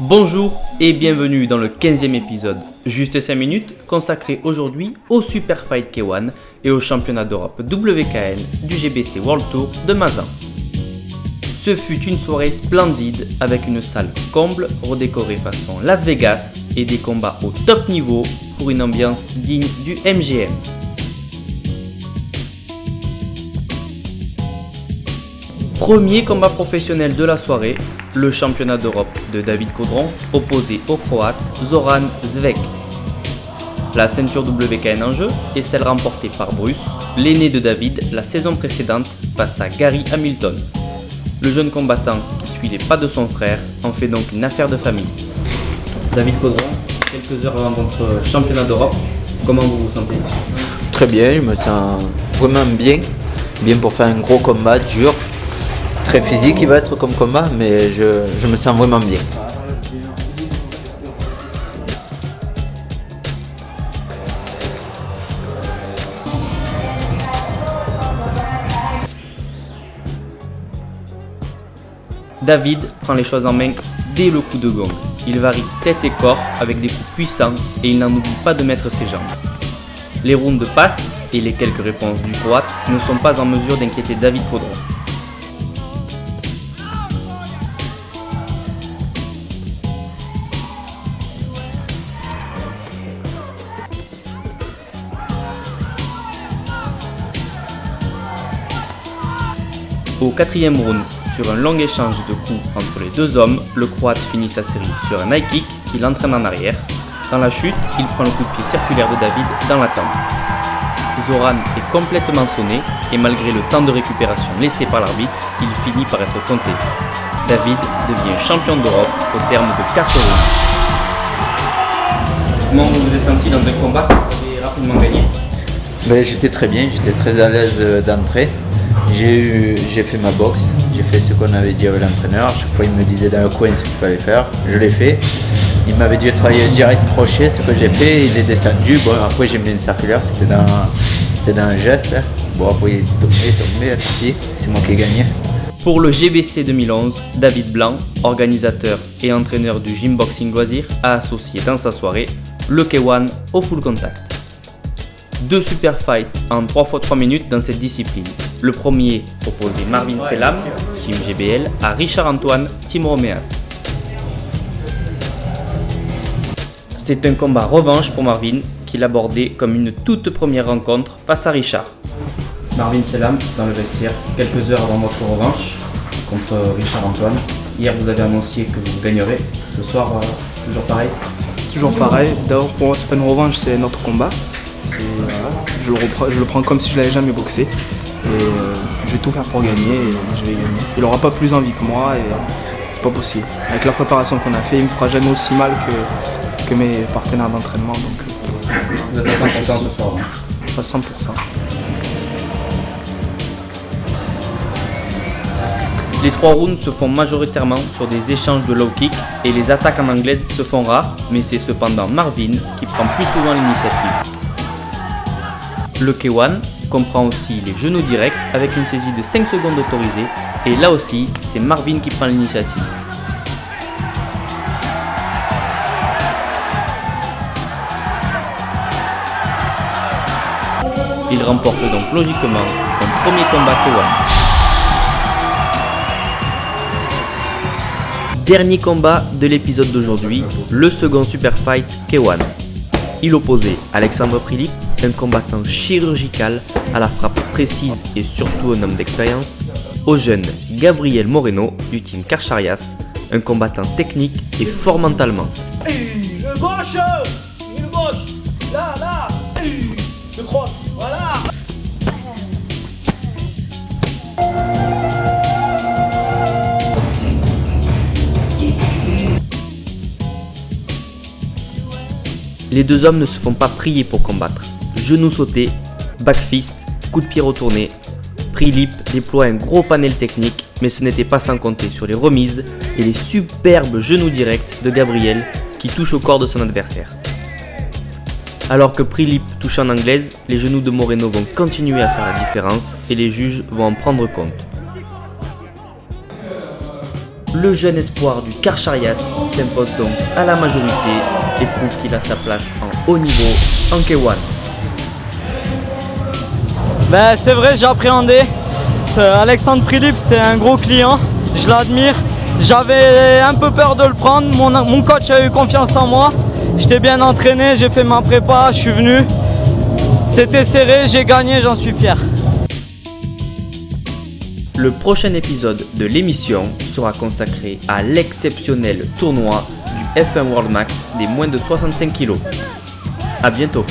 Bonjour et bienvenue dans le 15e épisode, juste 5 minutes consacré aujourd'hui au Super Fight K1 et au championnat d'Europe WKN du GBC World Tour de Mazan. Ce fut une soirée splendide avec une salle comble redécorée façon Las Vegas et des combats au top niveau pour une ambiance digne du MGM. Premier combat professionnel de la soirée, le championnat d'Europe de David Kodron opposé au Croate Zoran Zvek. La ceinture WKN en jeu est celle remportée par Bruce, l'aîné de David la saison précédente face à Gary Hamilton. Le jeune combattant qui suit les pas de son frère en fait donc une affaire de famille. David Kodron, quelques heures avant votre championnat d'Europe, comment vous vous sentez? Très bien, je me sens vraiment bien pour faire un gros combat dur. Très physique il va être comme combat, mais je me sens vraiment bien. David prend les choses en main dès le coup de gong. Il varie tête et corps avec des coups puissants et il n'en oublie pas de mettre ses jambes. Les rounds passent et les quelques réponses du Croate ne sont pas en mesure d'inquiéter David Kodron. Au quatrième round, sur un long échange de coups entre les deux hommes, le Croate finit sa série sur un high kick qui l'entraîne en arrière. Dans la chute, il prend le coup de pied circulaire de David dans la tempe. Zoran est complètement sonné et malgré le temps de récupération laissé par l'arbitre, il finit par être compté. David devient champion d'Europe au terme de 4 rounds. Comment vous vous êtes senti dans un combat que vous avez rapidement gagné? J'étais très bien, j'étais très à l'aise d'entrée. J'ai fait ma boxe, j'ai fait ce qu'on avait dit avec l'entraîneur. À chaque fois il me disait dans le coin ce qu'il fallait faire, je l'ai fait. Il m'avait dit de travailler direct crochet, ce que j'ai fait, il est descendu. Bon, après j'ai mis une circulaire, c'était dans un geste. Bon, après il est tombé, tant pis, c'est moi qui ai gagné. Pour le GBC 2011, David Blanc, organisateur et entraîneur du Gym Boxing Loisir, a associé dans sa soirée le K1 au full contact. 2 super fights en 3 x 3 minutes dans cette discipline. Le premier opposait Marvin Selam, Team GBL, à Richard Antoine, Team Romeas. C'est un combat revanche pour Marvin qu'il abordait comme une toute première rencontre face à Richard. Marvin Selam dans le vestiaire quelques heures avant votre revanche contre Richard Antoine. Hier vous avez annoncé que vous gagnerez. Ce soir, toujours pareil? Toujours pareil. D'abord pour moi c'est pas une revanche, c'est notre combat. Voilà. Je le prends comme si je l'avais jamais boxé. Et je vais tout faire pour gagner et je vais gagner. Il n'aura pas plus envie que moi et c'est pas possible. Avec la préparation qu'on a fait, il me fera jamais aussi mal que mes partenaires d'entraînement. Donc vous êtes à 100% ce soir? À 100%. Les 3 rounds se font majoritairement sur des échanges de low kick et les attaques en anglaise se font rares, mais c'est cependant Marvin qui prend plus souvent l'initiative. Le K1 comprend aussi les genoux directs avec une saisie de 5 secondes autorisée et là aussi c'est Marvin qui prend l'initiative. Il remporte donc logiquement son premier combat K1. Dernier combat de l'épisode d'aujourd'hui, le second super fight K1. Il opposait Alexandre Prilip, un combattant chirurgical à la frappe précise et surtout un homme d'expérience, au jeune Gabriel Moreno du team Karcharias, un combattant technique et fort mentalement. Une gauche, là, je crois, voilà. Les deux hommes ne se font pas prier pour combattre. Genoux sautés, back fist, coup de pied retourné. Prilip déploie un gros panel technique, mais ce n'était pas sans compter sur les remises et les superbes genoux directs de Gabriel qui touchent au corps de son adversaire. Alors que Prilip touche en anglaise, les genoux de Moreno vont continuer à faire la différence et les juges vont en prendre compte. le jeune espoir du Karcharias s'impose donc à la majorité et prouve qu'il a sa place en haut niveau en K1. Ben, c'est vrai, j'ai appréhendé. Alexandre Prilips, c'est un gros client, je l'admire. J'avais un peu peur de le prendre, mon coach a eu confiance en moi. J'étais bien entraîné, j'ai fait ma prépa, je suis venu. C'était serré, j'ai gagné, j'en suis fier. Le prochain épisode de l'émission sera consacré à l'exceptionnel tournoi du F1 World Max des moins de 65 kg. A bientôt.